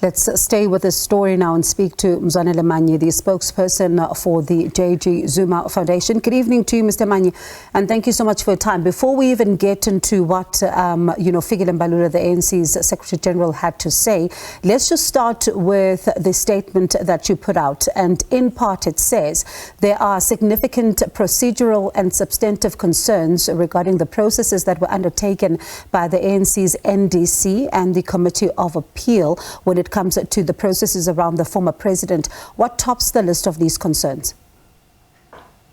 Let's stay with this story now and speak to Mzwanele Manyi, the spokesperson for the JG Zuma Foundation. Good evening to you, Mr. Manyi, and thank you so much for your time. Before we even get into what, Fikile Mbalula, the ANC's Secretary General, had to say, let's just start with the statement that you put out. And in part, it says there are significant procedural and substantive concerns regarding the processes that were undertaken by the ANC's NDC and the Committee of Appeal when it comes to the processes around the former president. What tops the list of these concerns?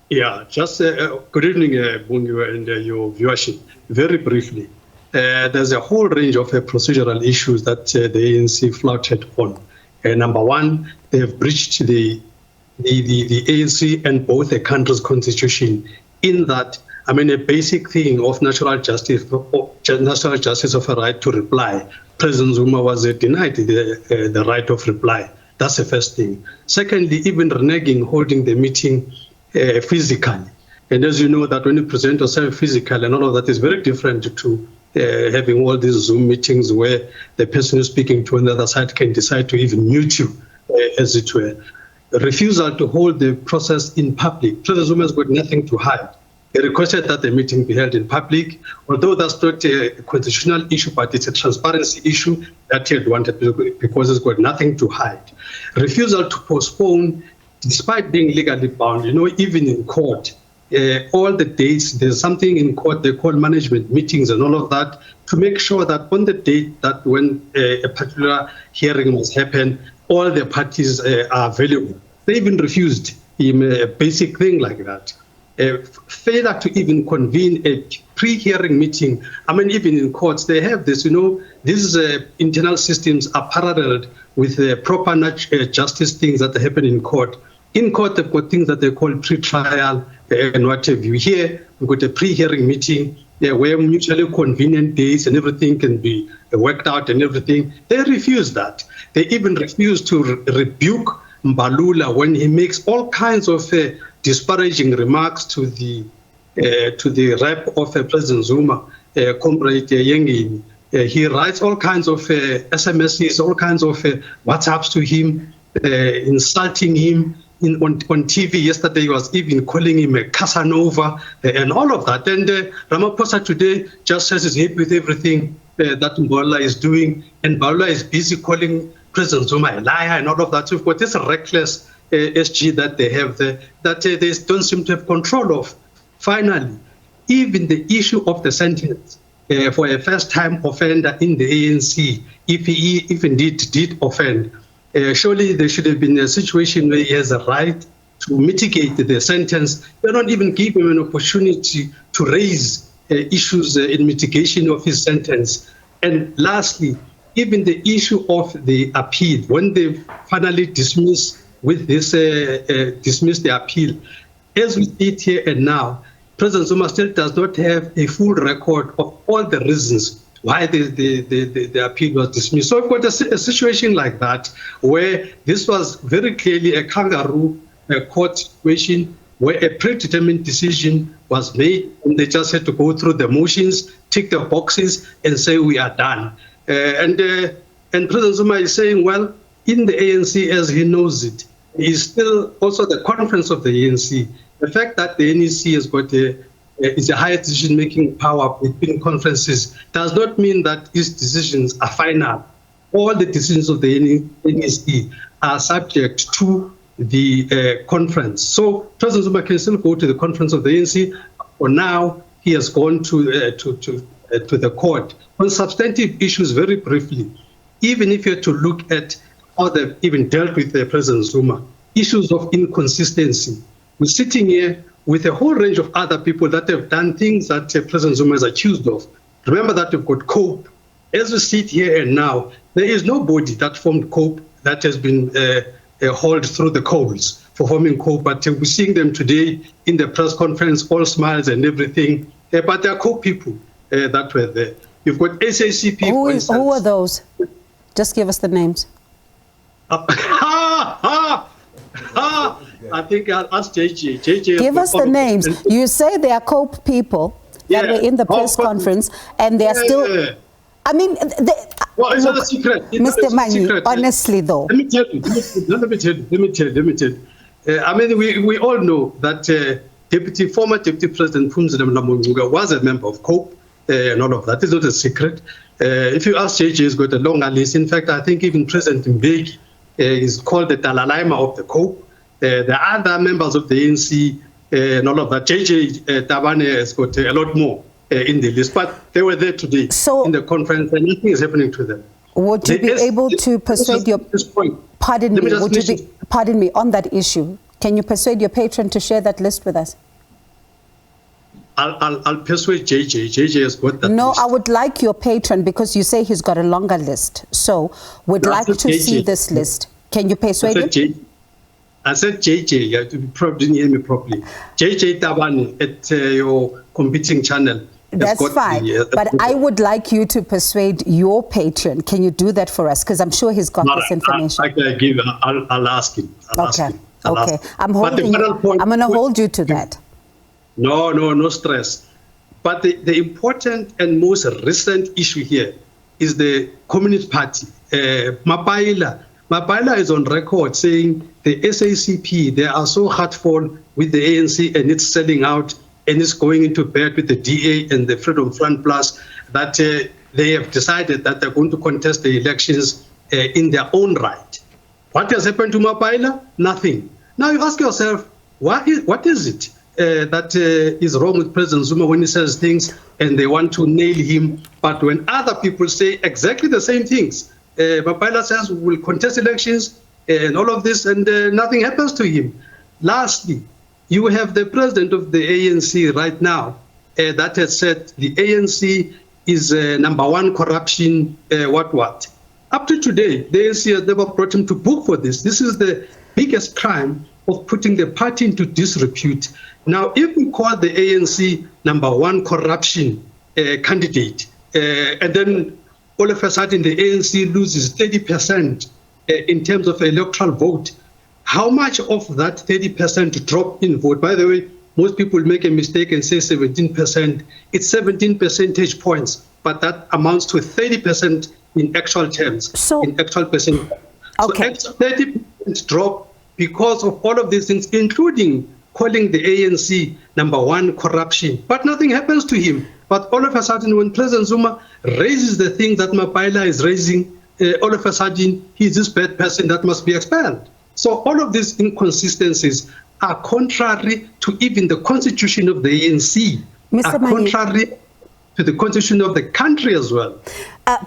Yeah, just good evening, Bungu, and your viewership. Very briefly, there's a whole range of procedural issues that the ANC flouted on. Number one, they have breached the ANC and both the country's constitution in that, I mean, a basic thing of natural justice of a right to reply. President Zuma was denied the right of reply. That's the first thing. Secondly, even reneging holding the meeting physically. And as you know, that when you present yourself physically and all of that is very different to having all these Zoom meetings where the person who's speaking to another side can decide to even mute you, as it were. The refusal to hold the process in public. President Zuma has got nothing to hide. He requested that the meeting be held in public, although that's not a constitutional issue, but it's a transparency issue that he had wanted because it's got nothing to hide. Refusal to postpone, despite being legally bound, even in court, all the dates, there's something in court they call management meetings and all of that, to make sure that on the date that when a particular hearing must happen, all the parties are available. They even refused him a basic thing like that. Failure to even convene a pre-hearing meeting. I mean, even in courts, they have this, these internal systems are paralleled with the proper justice things that happen in court. In court, they've got things that they call pre-trial and what have you. Here, we've got a pre-hearing meeting where mutually convenient days and everything can be worked out and everything. They refuse that. They even refuse to rebuke Mbalula when he makes all kinds of disparaging remarks to the rep of President Zuma, Comrade Yengi. He writes all kinds of SMSs, all kinds of WhatsApps to him, insulting him. On TV yesterday, he was even calling him a Casanova and all of that. And Ramaphosa today just says he's happy with everything that Mbalula is doing. And Mbalula is busy calling President Zuma a liar and all of that. So we've got this reckless SG that they have there that they don't seem to have control of. Finally, even the issue of the sentence for a first-time offender in the ANC, if indeed did offend, surely there should have been a situation where he has a right to mitigate the sentence. They don't even give him an opportunity to raise issues in mitigation of his sentence. And lastly, even the issue of the appeal, when they finally dismiss the appeal, as we sit here and now, President Zuma still does not have a full record of all the reasons why the appeal was dismissed. So we've got a situation like that, where this was very clearly a kangaroo court situation, where a predetermined decision was made, and they just had to go through the motions, tick the boxes, and say we are done. And President Zuma is saying, well, in the ANC as he knows it, is still also the conference of the ANC. The fact that the NEC has got is a higher decision-making power between conferences does not mean that its decisions are final. All the decisions of the NEC are subject to the conference. So President Zuma can still go to the conference of the ANC. For now, he has gone to the court. On substantive issues, very briefly, even if you're to look at how they've even dealt with President Zuma, issues of inconsistency. We're sitting here with a whole range of other people that have done things that President Zuma is accused of. Remember that we've got COPE. As we sit here and now, there is nobody that formed COPE that has been hauled through the coals for forming COPE, but we're seeing them today in the press conference, all smiles and everything. But there are COPE people that were there. You've got SACP. Who are those? Just give us the names. I think I'll ask JG. Give us the names. You say they are COPE people that were in the press conference, and they are still. I mean, Well, it's not a secret. Mr. Manyi, honestly though. Let me tell you. I mean, we all know that former Deputy President Mzwanele Manyi was a member of COPE and all of that. It's not a secret. If you ask JJ, he's got a longer list. In fact, I think even President Mbeki is called the Dalai Lama of the COPE. There are other members of the ANC and all of that. JJ Tabane has got a lot more in the list, but they were there today in the conference and nothing is happening to them. Would you be able to persuade your... Pardon me, on that issue, can you persuade your patron to share that list with us? I'll persuade JJ. JJ has got that list. I would like your patron, because you say he's got a longer list. So, would like to see this list. Can you persuade him? I said JJ. You probably didn't hear me properly. JJ Tabani at your competing channel. That's fine. But I would like you to persuade your patron. Can you do that for us? Because I'm sure he's got this information. I'll ask him. Okay. I'm going to hold you to that. No stress. But the important and most recent issue here is the Communist Party. Mbalula is on record saying the SACP, they are so hurtful with the ANC and it's selling out and it's going into bed with the DA and the Freedom Front Plus that they have decided that they're going to contest the elections in their own right. What has happened to Mbalula? Nothing. Now you ask yourself, what is it that is wrong with President Zuma when he says things and they want to nail him, but when other people say exactly the same things, Mbalula says we will contest elections and all of this and nothing happens to him. Lastly, you have the president of the ANC right now that has said the ANC is #1 corruption, what. Up to today, the ANC has never brought him to book for this. This is the biggest crime of putting the party into disrepute. Now, if we call the ANC #1 corruption candidate, and then all of a sudden the ANC loses 30% in terms of electoral vote, how much of that 30% drop in vote? By the way, most people make a mistake and say 17%. It's 17 percentage points, but that amounts to 30% in actual terms, in actual percent. Okay. So 30% drop because of all of these things, including calling the ANC #1 corruption. But nothing happens to him. But all of a sudden, when President Zuma raises the things that Mbalula is raising, all of a sudden, he's this bad person that must be expelled. So all of these inconsistencies are contrary to even the constitution of the ANC, are contrary to the constitution of the country as well.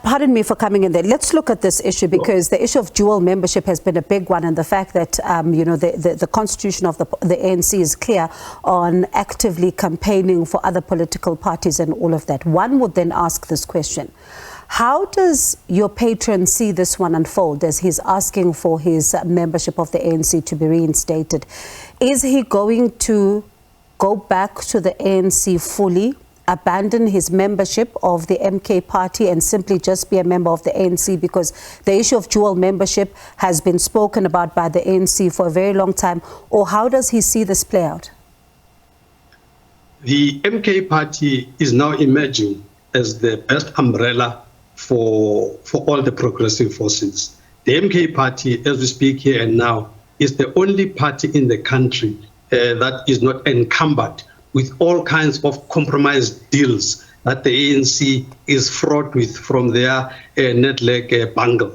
Pardon me for coming in there. Let's look at this issue, because the issue of dual membership has been a big one, and the fact that the constitution of the ANC is clear on actively campaigning for other political parties and all of that. One would then ask this question: how does your patron see this one unfold as he's asking for his membership of the ANC to be reinstated? Is he going to go back to the ANC fully, abandon his membership of the MK party and simply just be a member of the ANC, because the issue of dual membership has been spoken about by the ANC for a very long time? Or how does he see this play out? The MK party is now emerging as the best umbrella for all the progressive forces. The MK party, as we speak here and now, is the only party in the country that is not encumbered with all kinds of compromise deals that the ANC is fraught with from their net leg bungle.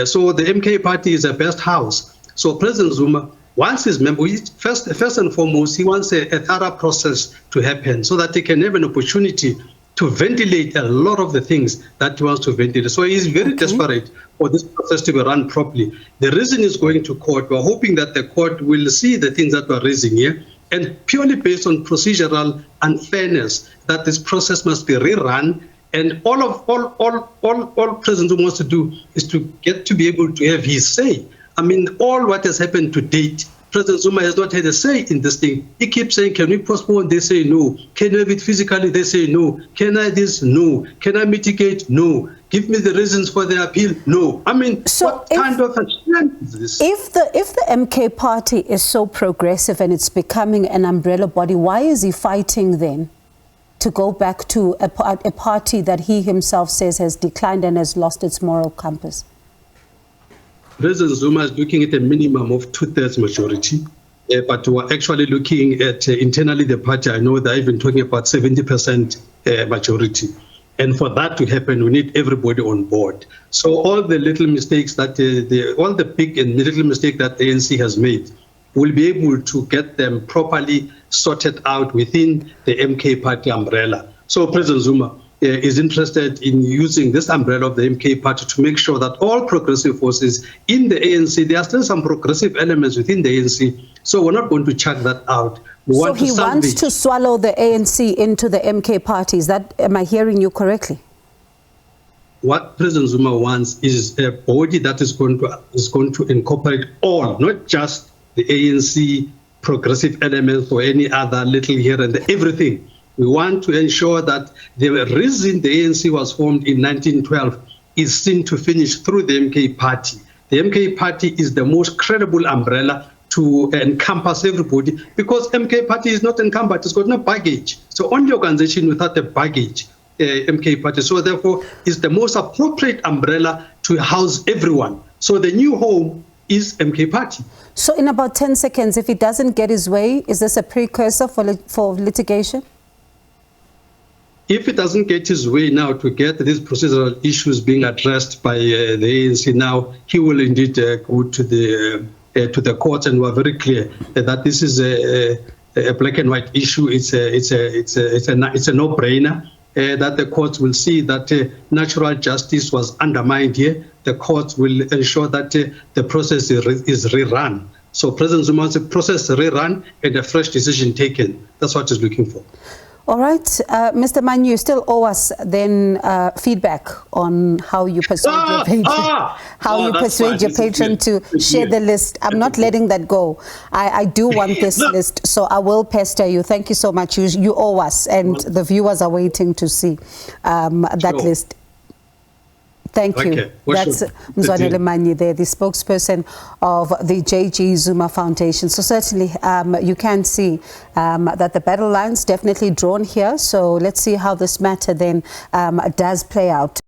So the MK party is a best house. So President Zuma wants his members, first and foremost, he wants a thorough process to happen so that he can have an opportunity to ventilate a lot of the things that he wants to ventilate. So he is very desperate for this process to be run properly. The reason he's going to court, we're hoping that the court will see the things that we're raising here, and purely based on procedural unfairness, that this process must be rerun. And all President Zuma wants to do is to get to be able to have his say. I mean, all what has happened to date, President Zuma has not had a say in this thing. He keeps saying, can we postpone? They say no. Can we have it physically? They say no. Can I this? No. Can I mitigate? No. Give me the reasons for the appeal? No. I mean, so what kind of a strength is this? If the MK party is so progressive and it's becoming an umbrella body, why is he fighting then to go back to a party that he himself says has declined and has lost its moral compass? President Zuma is looking at a minimum of 2/3 majority, but we're actually looking at internally the party. I know they're even talking about 70% majority. And for that to happen, we need everybody on board. So all the little mistakes that all the big and little mistake that the ANC has made, we'll be able to get them properly sorted out within the MK party umbrella. So President Zuma is interested in using this umbrella of the MK party to make sure that all progressive forces in the ANC, there are still some progressive elements within the ANC, so we're not going to chuck that out. So he wants to swallow the ANC into the MK party. Is that, am I hearing you correctly? What President Zuma wants is a body that is going to incorporate all, not just the ANC progressive elements or any other little here and there, everything. We want to ensure that the reason the ANC was formed in 1912 is seen to finish through the MK party. The MK party is the most credible umbrella to encompass everybody, because MK party is not encumbered, it's got no baggage. So only organization without a baggage, MK party. So therefore, it's the most appropriate umbrella to house everyone. So the new home is MK party. So in about 10 seconds, if he doesn't get his way, is this a precursor for litigation? If it doesn't get his way now to get these procedural issues being addressed by the ANC now, he will indeed go to the court, and we're very clear that this is a black and white issue. It's a no-brainer that the courts will see that natural justice was undermined here. The courts will ensure that the process is rerun. So President Zuma wants a process rerun and a fresh decision taken. That's what he's looking for. All right, Mr. Manyi, you still owe us then feedback on how you persuade your patron, to share the list. I'm not letting that go. I do want this list, so I will pester you. Thank you so much. You owe us, and the viewers are waiting to see that list. Thank you. Okay. That's Mzwanele Manyi there, the spokesperson of the JG Zuma Foundation. So certainly you can see that the battle lines definitely drawn here. So let's see how this matter then does play out.